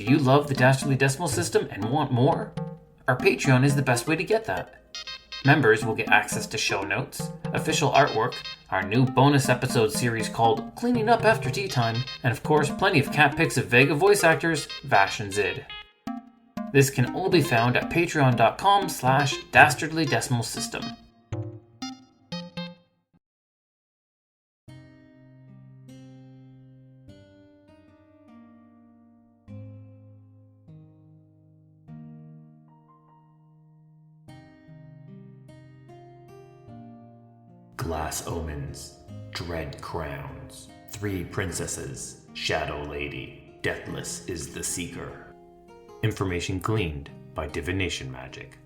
you love the Dastardly decimal system and want more? Our Patreon is the best way to get that. Members will get access to show notes, official artwork, our new bonus episode series called Cleaning Up After Tea Time, and of course plenty of cat pics of Vega voice actors, Vash and Zid. This can all be found at patreon.com/Dastardly Decimal System. Glass omens, dread crowns, 3 princesses, shadow lady, deathless is the seeker. Information gleaned by divination magic.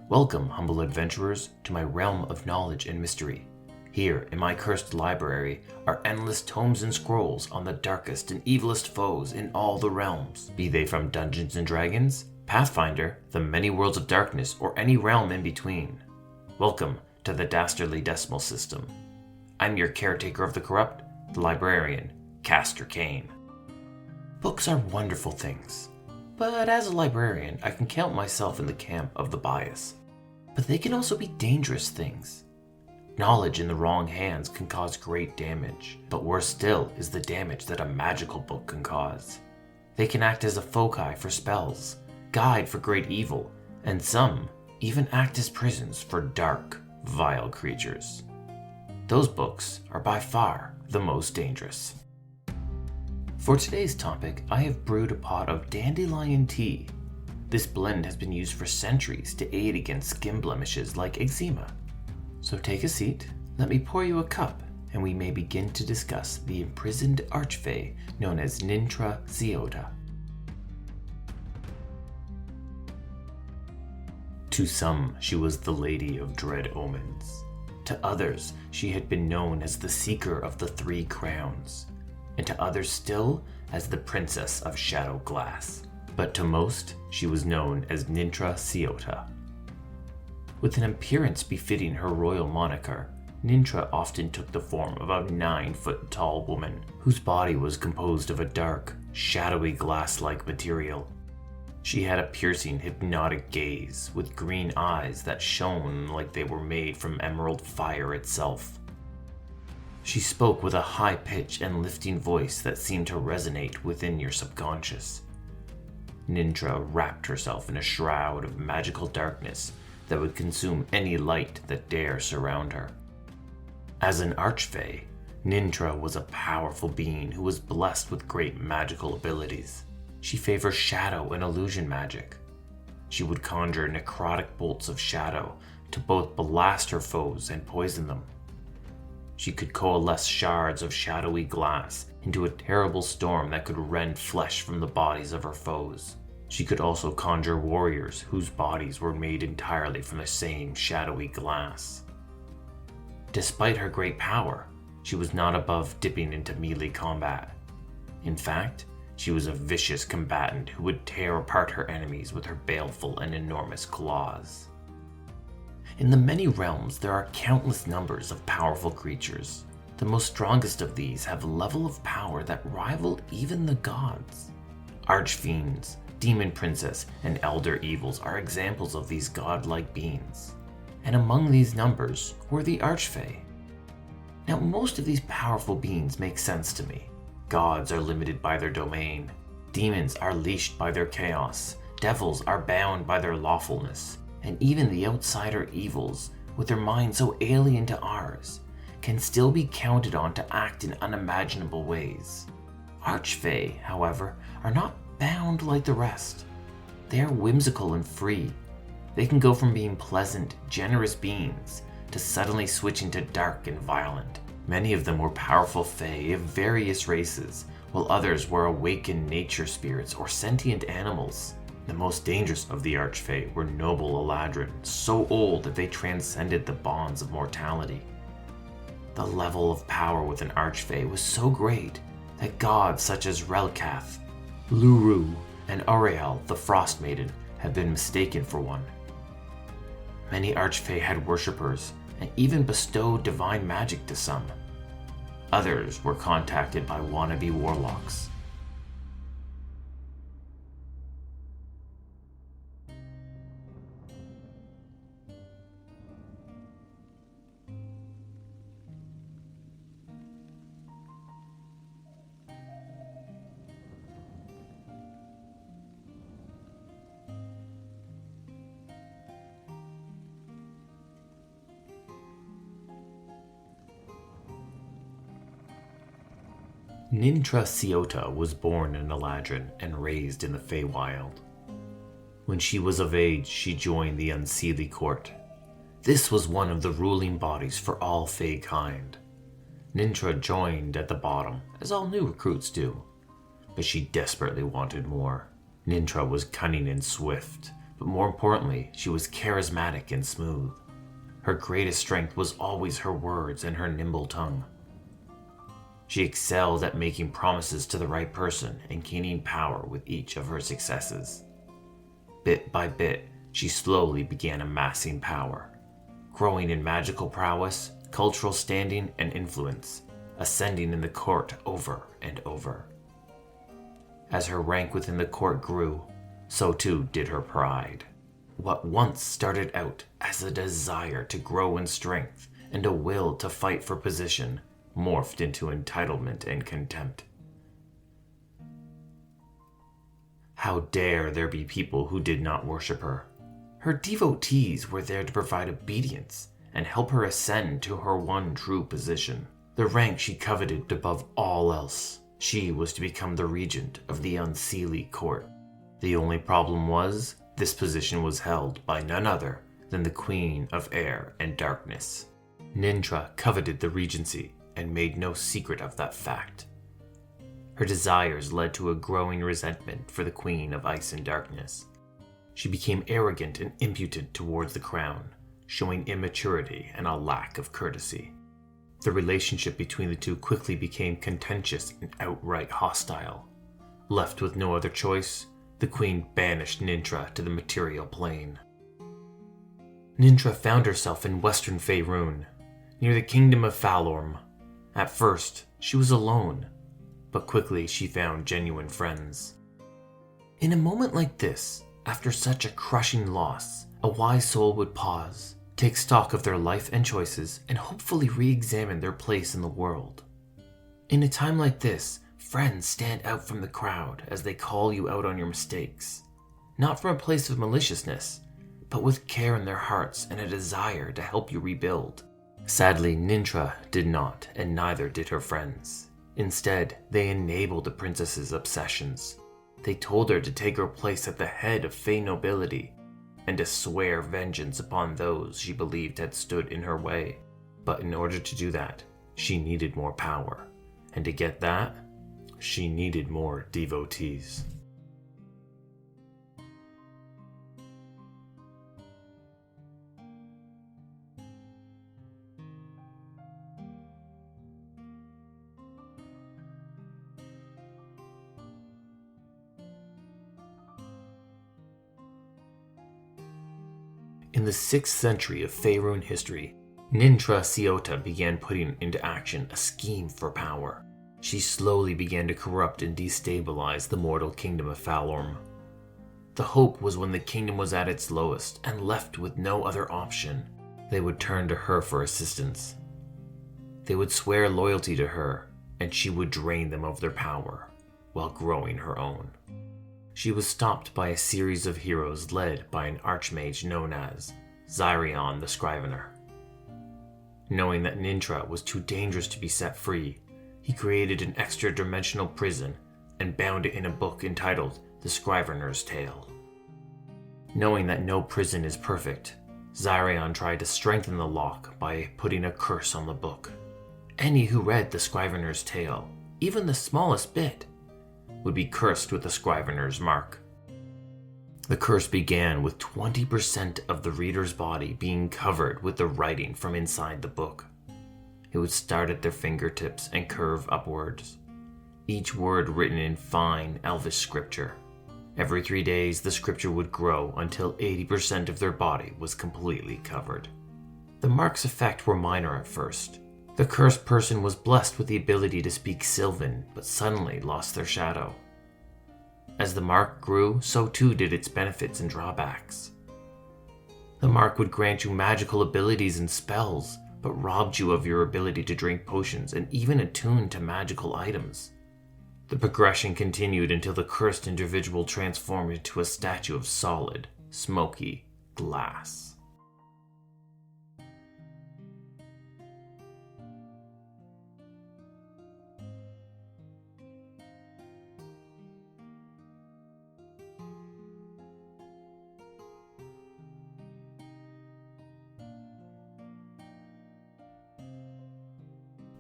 Welcome, humble adventurers, to my realm of knowledge and mystery. Here, in my cursed library, are endless tomes and scrolls on the darkest and evilest foes in all the realms, be they from Dungeons & Dragons, Pathfinder, the many worlds of darkness, or any realm in between. Welcome to the Dastardly Decimal System. I'm your caretaker of the corrupt, the librarian, Castor Cain. Books are wonderful things, but as a librarian, I can count myself in the camp of the bias. But they can also be dangerous things. Knowledge in the wrong hands can cause great damage, but worse still is the damage that a magical book can cause. They can act as a foci for spells, guide for great evil, and some even act as prisons for dark, vile creatures. Those books are by far the most dangerous. For today's topic, I have brewed a pot of Dandelion Tea. This blend has been used for centuries to aid against skin blemishes like eczema. So take a seat, let me pour you a cup, and we may begin to discuss the imprisoned archfey known as Nintra Siotta. To some, she was the Lady of Dread Omens. To others, she had been known as the Seeker of the 3 Crowns, and to others still as the Princess of Shadow Glass. But to most, she was known as Nintra Siotta. With an appearance befitting her royal moniker, Nintra often took the form of a 9-foot-tall woman whose body was composed of a dark, shadowy glass-like material. She had a piercing, hypnotic gaze with green eyes that shone like they were made from emerald fire itself. She spoke with a high pitch and lifting voice that seemed to resonate within your subconscious. Nintra wrapped herself in a shroud of magical darkness that would consume any light that dare surround her. As an archfey, Nintra was a powerful being who was blessed with great magical abilities. She favors shadow and illusion magic. She would conjure necrotic bolts of shadow to both blast her foes and poison them. She could coalesce shards of shadowy glass into a terrible storm that could rend flesh from the bodies of her foes. She could also conjure warriors whose bodies were made entirely from the same shadowy glass. Despite her great power, she was not above dipping into melee combat. In fact, she was a vicious combatant who would tear apart her enemies with her baleful and enormous claws. In the many realms, there are countless numbers of powerful creatures. The most strongest of these have a level of power that rival even the gods. Archfiends, demon princess, and elder evils are examples of these godlike beings. And among these numbers were the archfey. Now, most of these powerful beings make sense to me. Gods are limited by their domain. Demons are leashed by their chaos. Devils are bound by their lawfulness. And even the outsider evils, with their minds so alien to ours, can still be counted on to act in unimaginable ways. Archfey, however, are not bound like the rest. They are whimsical and free. They can go from being pleasant, generous beings to suddenly switching to dark and violent. Many of them were powerful fae of various races, while others were awakened nature spirits or sentient animals. The most dangerous of the archfey were noble Eladrin, so old that they transcended the bonds of mortality. The level of power with an archfey was so great that gods such as Relkath, Luru, and Auriel, the Frost Maiden, had been mistaken for one. Many archfey had worshippers, and even bestowed divine magic to some. Others were contacted by wannabe warlocks. Nintra Siotta was born in Eladrin and raised in the Feywild. When she was of age, she joined the Unseelie Court. This was one of the ruling bodies for all Fey kind. Nintra joined at the bottom, as all new recruits do, but she desperately wanted more. Nintra was cunning and swift, but more importantly, she was charismatic and smooth. Her greatest strength was always her words and her nimble tongue. She excelled at making promises to the right person and gaining power with each of her successes. Bit by bit, she slowly began amassing power, growing in magical prowess, cultural standing, and influence, ascending in the court over and over. As her rank within the court grew, so too did her pride. What once started out as a desire to grow in strength and a will to fight for position morphed into entitlement and contempt. How dare there be people who did not worship her? Her devotees were there to provide obedience and help her ascend to her one true position, the rank she coveted above all else. She was to become the regent of the Unseelie Court. The only problem was, this position was held by none other than the Queen of Air and Darkness. Nintra coveted the regency and made no secret of that fact. Her desires led to a growing resentment for the Queen of Ice and Darkness. She became arrogant and impudent towards the crown, showing immaturity and a lack of courtesy. The relationship between the two quickly became contentious and outright hostile. Left with no other choice, the Queen banished Nintra to the material plane. Nintra found herself in western Faerun, near the kingdom of Falorm. At first, she was alone, but quickly she found genuine friends. In a moment like this, after such a crushing loss, a wise soul would pause, take stock of their life and choices, and hopefully re-examine their place in the world. In a time like this, friends stand out from the crowd as they call you out on your mistakes, not from a place of maliciousness, but with care in their hearts and a desire to help you rebuild. Sadly, Nintra did not, and neither did her friends. Instead, they enabled the princess's obsessions. They told her to take her place at the head of Fey nobility, and to swear vengeance upon those she believed had stood in her way. But in order to do that, she needed more power, and to get that, she needed more devotees. In the 6th century of Faerun history, Nintra Siotta began putting into action a scheme for power. She slowly began to corrupt and destabilize the mortal kingdom of Falorm. The hope was when the kingdom was at its lowest and left with no other option, they would turn to her for assistance. They would swear loyalty to her, and she would drain them of their power, while growing her own. She was stopped by a series of heroes led by an archmage known as Xyrion the Scrivener. Knowing that Nintra was too dangerous to be set free, he created an extra-dimensional prison and bound it in a book entitled The Scrivener's Tale. Knowing that no prison is perfect, Xyrion tried to strengthen the lock by putting a curse on the book. Any who read The Scrivener's Tale, even the smallest bit, would be cursed with the Scrivener's mark. The curse began with 20% of the reader's body being covered with the writing from inside the book. It would start at their fingertips and curve upwards, each word written in fine elvish scripture. Every 3 days, the scripture would grow until 80% of their body was completely covered. The mark's effect were minor at first. The cursed person was blessed with the ability to speak Sylvan, but suddenly lost their shadow. As the mark grew, so too did its benefits and drawbacks. The mark would grant you magical abilities and spells, but robbed you of your ability to drink potions and even attune to magical items. The progression continued until the cursed individual transformed into a statue of solid, smoky glass.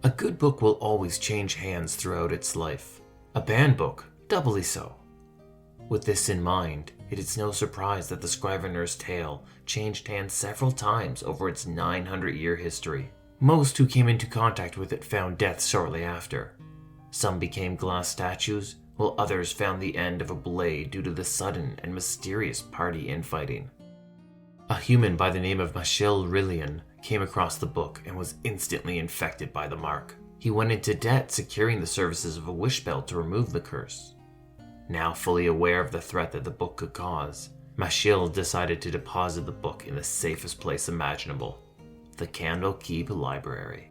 A good book will always change hands throughout its life. A banned book, doubly so. With this in mind, it is no surprise that the Scrivener's Tale changed hands several times over its 900-year history. Most who came into contact with it found death shortly after. Some became glass statues, while others found the end of a blade due to the sudden and mysterious party infighting. A human by the name of Rillian came across the book and was instantly infected by the mark. He went into debt securing the services of a wish bell to remove the curse. Now fully aware of the threat that the book could cause, Mashil decided to deposit the book in the safest place imaginable, the Candlekeep Library.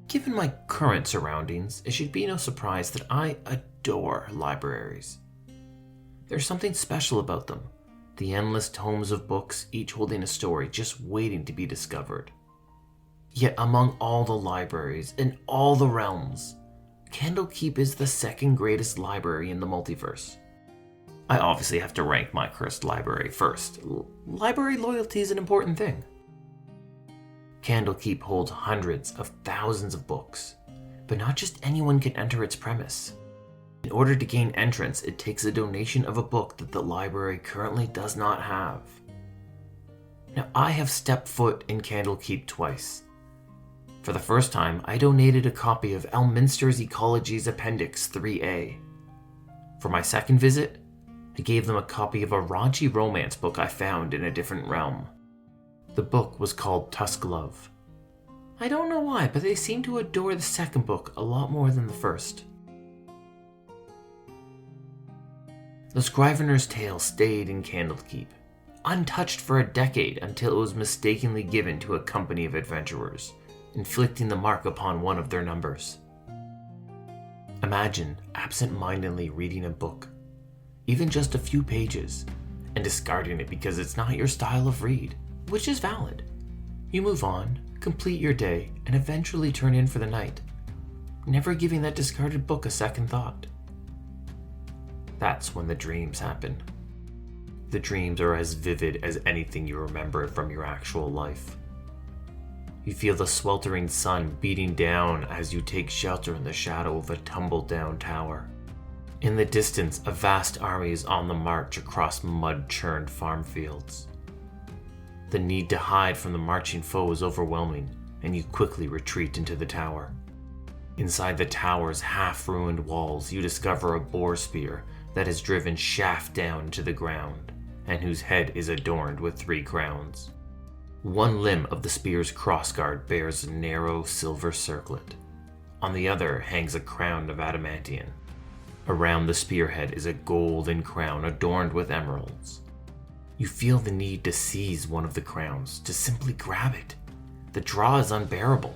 Given my current surroundings, it should be no surprise that I adore libraries. There's something special about them, the endless tomes of books, each holding a story just waiting to be discovered. Yet among all the libraries in all the realms, Candlekeep is the second greatest library in the multiverse. I obviously have to rank my cursed library first. Library loyalty is an important thing. Candlekeep holds hundreds of thousands of books, but not just anyone can enter its premise. In order to gain entrance, it takes a donation of a book that the library currently does not have. Now, I have stepped foot in Candlekeep twice. For the first time, I donated a copy of Elminster's Ecology's Appendix 3A. For my second visit, I gave them a copy of a raunchy romance book I found in a different realm. The book was called Tusk Love. I don't know why, but they seem to adore the second book a lot more than the first. The Scrivener's Tale stayed in Candlekeep, untouched for a decade until it was mistakenly given to a company of adventurers, inflicting the mark upon one of their numbers. Imagine absent-mindedly reading a book, even just a few pages, and discarding it because it's not your style of read, which is valid. You move on, complete your day, and eventually turn in for the night, never giving that discarded book a second thought. That's when the dreams happen. The dreams are as vivid as anything you remember from your actual life. You feel the sweltering sun beating down as you take shelter in the shadow of a tumble-down tower. In the distance, a vast army is on the march across mud-churned farm fields. The need to hide from the marching foe is overwhelming, and you quickly retreat into the tower. Inside the tower's half-ruined walls, you discover a boar spear that is driven shaft down into the ground, and whose head is adorned with 3 crowns. One limb of the spear's crossguard bears a narrow silver circlet. On the other hangs a crown of adamantium. Around the spearhead is a golden crown adorned with emeralds. You feel the need to seize one of the crowns, to simply grab it. The draw is unbearable,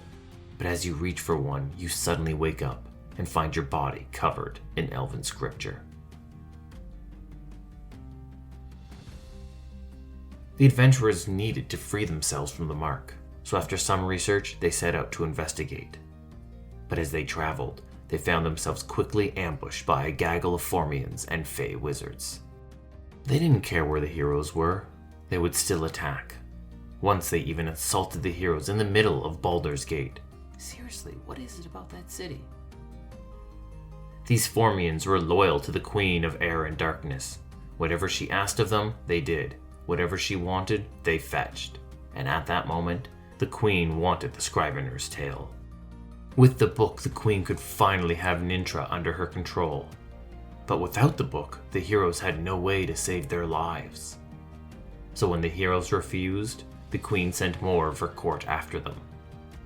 but as you reach for one, you suddenly wake up and find your body covered in elven scripture. The adventurers needed to free themselves from the mark, so after some research, they set out to investigate. But as they traveled, they found themselves quickly ambushed by a gaggle of Formians and Fey wizards. They didn't care where the heroes were, they would still attack. Once they even assaulted the heroes in the middle of Baldur's Gate. Seriously, what is it about that city? These Formians were loyal to the Queen of Air and Darkness. Whatever she asked of them, they did. Whatever she wanted, they fetched. And at that moment, the Queen wanted the Scrivener's Tale. With the book, the Queen could finally have Nintra under her control. But without the book, the heroes had no way to save their lives. So when the heroes refused, the Queen sent more of her court after them.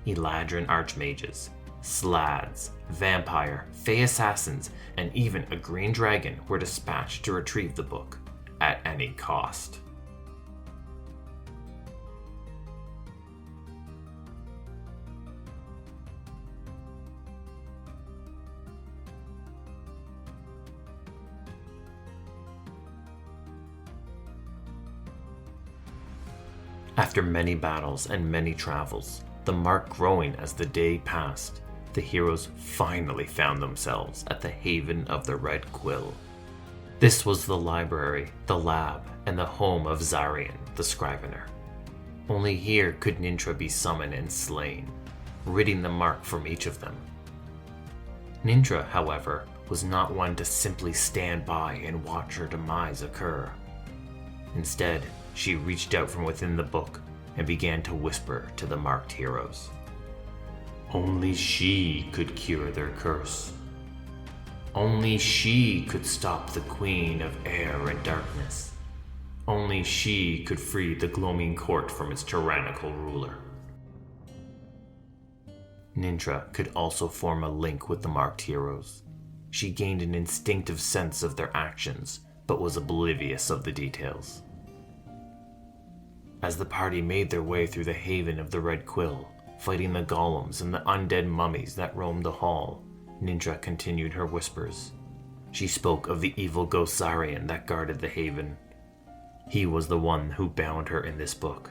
Eladrin archmages, slads, vampire, fey assassins, and even a green dragon were dispatched to retrieve the book, at any cost. After many battles and many travels, the mark growing as the day passed, the heroes finally found themselves at the Haven of the Red Quill. This was the library, the lab, and the home of Zarian, the Scrivener. Only here could Nintra be summoned and slain. ridding the mark from each of them. Nintra, however, was not one to simply stand by and watch her demise occur. Instead, she reached out from within the book and began to whisper to the marked heroes. Only she could cure their curse. Only she could stop the Queen of Air and Darkness. Only she could free the gloaming court from its tyrannical ruler. Nintra could also form a link with the marked heroes. She gained an instinctive sense of their actions, but was oblivious of the details. As the party made their way through the haven of the Red Quill, fighting the golems and the undead mummies that roamed the hall, Nintra continued her whispers. She spoke of the evil ghost Zarian that guarded the haven. He was the one who bound her in this book.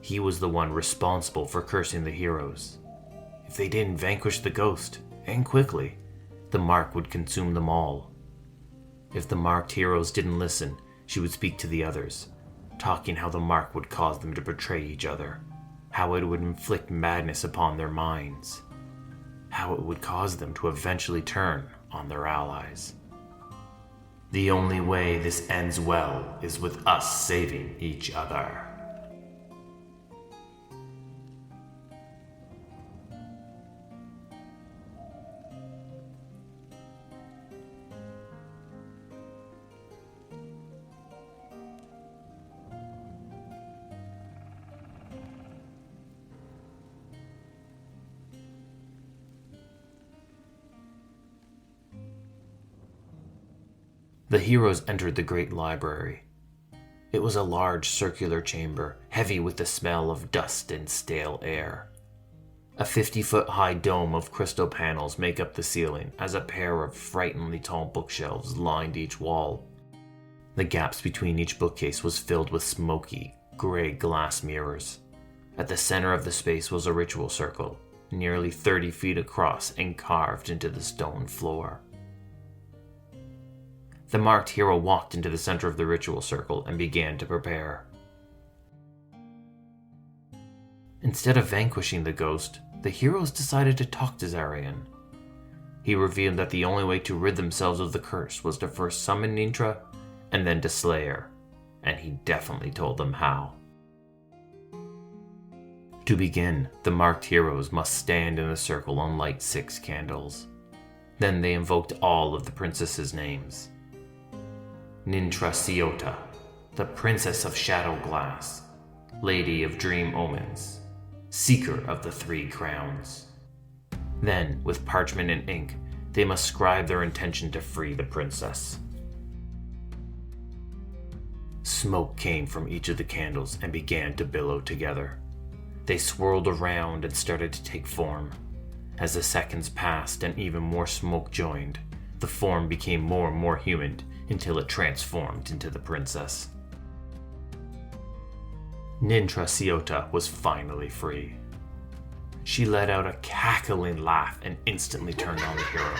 He was the one responsible for cursing the heroes. If they didn't vanquish the ghost, and quickly, the mark would consume them all. If the marked heroes didn't listen, she would speak to the others, talking how the mark would cause them to betray each other, how it would inflict madness upon their minds, how it would cause them to eventually turn on their allies. The only way this ends well is with us saving each other. The heroes entered the great library. It was a large circular chamber, heavy with the smell of dust and stale air. A 50-foot-high dome of crystal panels make up the ceiling, as a pair of frighteningly tall bookshelves lined each wall. The gaps between each bookcase was filled with smoky, gray glass mirrors. At the center of the space was a ritual circle, nearly 30 feet across and carved into the stone floor. The marked hero walked into the center of the ritual circle and began to prepare. Instead of vanquishing the ghost, the heroes decided to talk to Zarian. He revealed that the only way to rid themselves of the curse was to first summon Nintra and then to slay her, and he definitely told them how. To begin, the marked heroes must stand in a circle and light 6 candles. Then they invoked all of the princesses' names. Nintra Siotta, the Princess of Shadow Glass, Lady of Dream Omens, Seeker of the 3 Crowns. Then, with parchment and ink, they must scribe their intention to free the princess. Smoke came from each of the candles and began to billow together. They swirled around and started to take form. As the seconds passed and even more smoke joined, the form became more and more human until it transformed into the princess. Nintra Siotta was finally free. She let out a cackling laugh and instantly turned on the heroes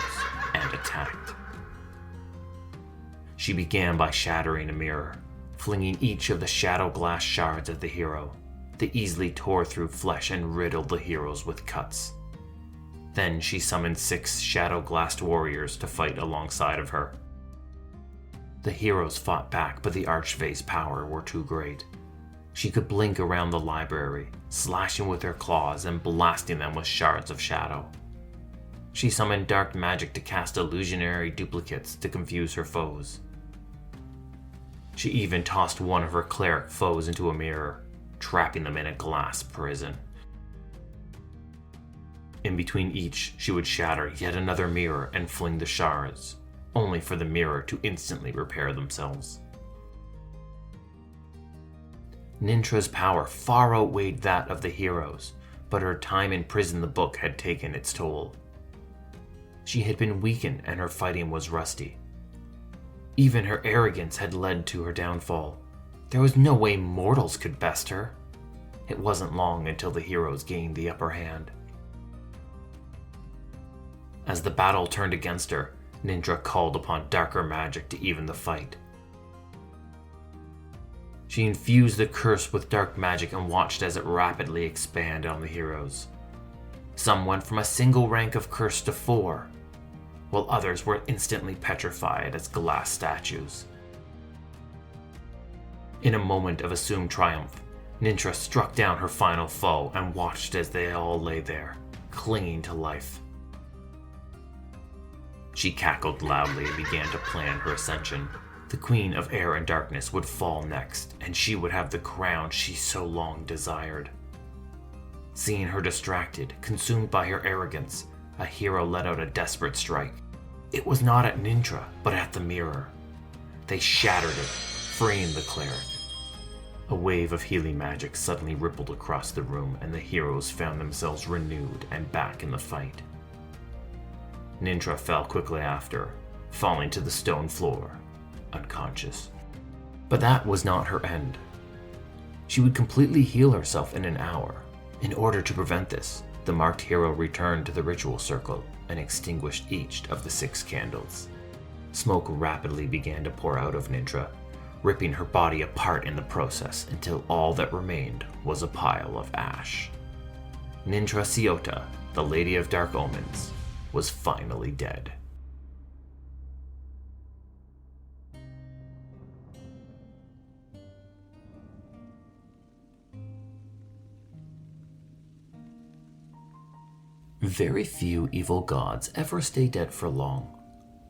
and attacked. She began by shattering a mirror, flinging each of the shadow glass shards at the hero. They easily tore through flesh and riddled the heroes with cuts. Then she summoned 6 shadow-glassed warriors to fight alongside of her. The heroes fought back, but the archfey's power were too great. She could blink around the library, slashing with her claws and blasting them with shards of shadow. She summoned dark magic to cast illusionary duplicates to confuse her foes. She even tossed one of her cleric foes into a mirror, trapping them in a glass prison. In between each, she would shatter yet another mirror and fling the shards, only for the mirror to instantly repair themselves. Nintra's power far outweighed that of the heroes, but her time in prison the book had taken its toll. She had been weakened and her fighting was rusty. Even her arrogance had led to her downfall. There was no way mortals could best her. It wasn't long until the heroes gained the upper hand. As the battle turned against her, Nintra called upon darker magic to even the fight. She infused the curse with dark magic and watched as it rapidly expanded on the heroes. Some went from a single rank of curse to 4, while others were instantly petrified as glass statues. In a moment of assumed triumph, Nintra struck down her final foe and watched as they all lay there, clinging to life. She cackled loudly and began to plan her ascension. The Queen of Air and Darkness would fall next, and she would have the crown she so long desired. Seeing her distracted, consumed by her arrogance, a hero let out a desperate strike. It was not at Nintra, but at the mirror. They shattered it, freeing the cleric. A wave of healing magic suddenly rippled across the room, and the heroes found themselves renewed and back in the fight. Nintra fell quickly after, falling to the stone floor, unconscious. But that was not her end. She would completely heal herself in an hour. In order to prevent this, the marked hero returned to the ritual circle and extinguished each of the 6 candles. Smoke rapidly began to pour out of Nintra, ripping her body apart in the process until all that remained was a pile of ash. Nintra Siotta, the Lady of Dark Omens, was finally dead. Very few evil gods ever stay dead for long.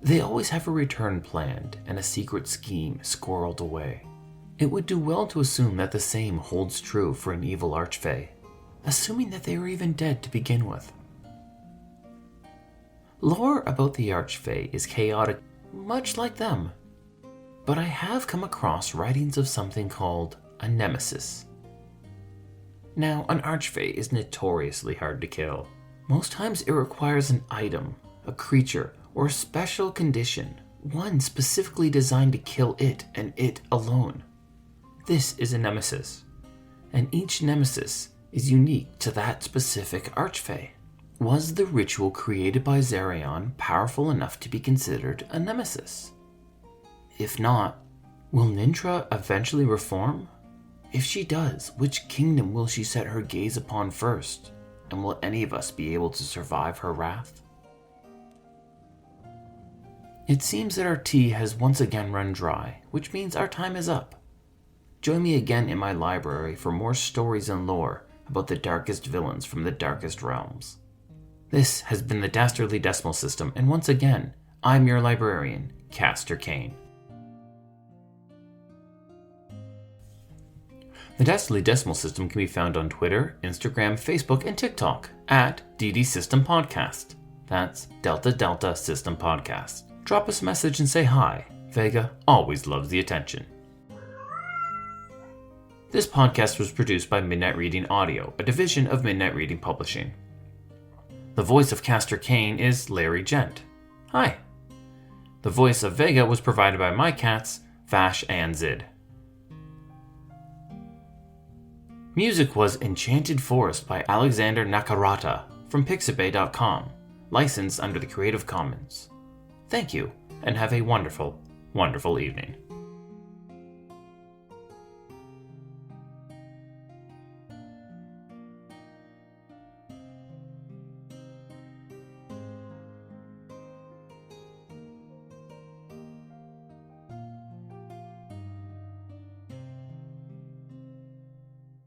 They always have a return planned and a secret scheme squirreled away. It would do well to assume that the same holds true for an evil archfey, assuming that they were even dead to begin with. Lore about the archfey is chaotic, much like them, but I have come across writings of something called a nemesis. Now, an archfey is notoriously hard to kill. Most times it requires an item, a creature, or a special condition, one specifically designed to kill it and it alone. This is a nemesis, and each nemesis is unique to that specific archfey. Was the ritual created by Zarion powerful enough to be considered a nemesis? If not, will Nintra eventually reform? If she does, which kingdom will she set her gaze upon first? And will any of us be able to survive her wrath? It seems that our tea has once again run dry, which means our time is up. Join me again in my library for more stories and lore about the darkest villains from the darkest realms. This has been the Dastardly Decimal System, and once again, I'm your librarian, Castor Cain. The Dastardly Decimal System can be found on Twitter, Instagram, Facebook, and TikTok at DD System Podcast. That's Delta Delta System Podcast. Drop us a message and say hi. Vega always loves the attention. This podcast was produced by Midnight Reading Audio, a division of Midnight Reading Publishing. The voice of Castor Cain is Larry Gent. Hi. The voice of Vega was provided by my cats, Vash and Zid. Music was Enchanted Forest by Alexander Nakarata from Pixabay.com, licensed under the Creative Commons. Thank you, and have a wonderful, wonderful evening.